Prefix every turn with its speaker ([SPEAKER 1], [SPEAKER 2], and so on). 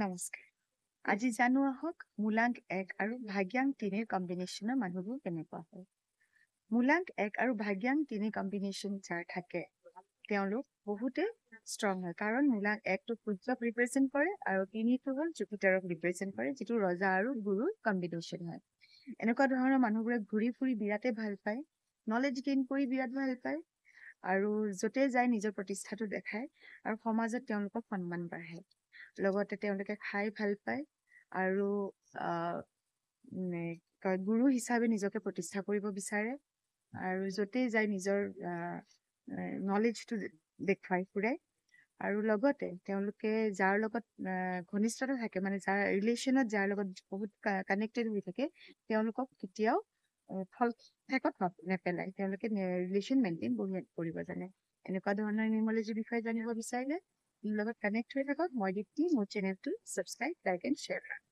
[SPEAKER 1] নমস্কাৰ। আজি জানো আহক মূলাংক 1 আৰু ভাগ্যাংক 3ৰ কম্বিনেশ্যনৰ মানুহবোৰ কেনেকুৱা হয়। মূলাংক 1 আৰু ভাগ্যাংক 3 কম্বিনেশ্যন যাৰ থাকে তেওঁলোক বহুতে ষ্ট্ৰং হয়, কাৰণ মূলাংক 1টো সূৰ্যক ৰিপ্ৰেজেণ্ট কৰে আৰু 3টো হ'ল জুপিটাৰক ৰিপ্ৰেজেণ্ট কৰে, যিটো ৰজা আৰু গুৰুৰ কম্বিনেশ্যন হয়। এনেকুৱা ধৰণৰ মানুহবোৰে ঘূৰি ফুৰি বিৰাটে ভাল পায়, নলেজ গেইন কৰি বিৰাট ভাল পায় আৰু য'তে যায় নিজৰ প্ৰতিষ্ঠাটো দেখায় আৰু সমাজত তেওঁলোকক সন্মান বাঢ়ে। লগতে তেওঁলোকে খাই ভাল পায় আৰু গুৰু হিচাপে নিজকে প্ৰতিষ্ঠা কৰিব বিচাৰে আৰু য'তেই যায় নিজৰ নলেজটো দেখুৱাই ফুৰে। আৰু লগতে তেওঁলোকে যাৰ লগত ঘনিষ্ঠতা থাকে, মানে যাৰ ৰিলেশ্যনত যাৰ লগত বহুত কানেক্টেড হৈ থাকে, তেওঁলোকক কেতিয়াও ঠেকত নেপেলায়। তেওঁলোকে ৰিলেশ্যন মেইনটেইন কৰিব জানে। এনেকুৱা ধৰণৰ নিউমৰলজিৰ বিষয়ে জানিব বিচাৰিলে মোৰ লগত কানেক্ট হৈ থাকক। মই দীপ্তি, মোৰ চেনেলটো ছাবস্ক্ৰাইব, লাইক এণ্ড শ্বেয়াৰ কৰক।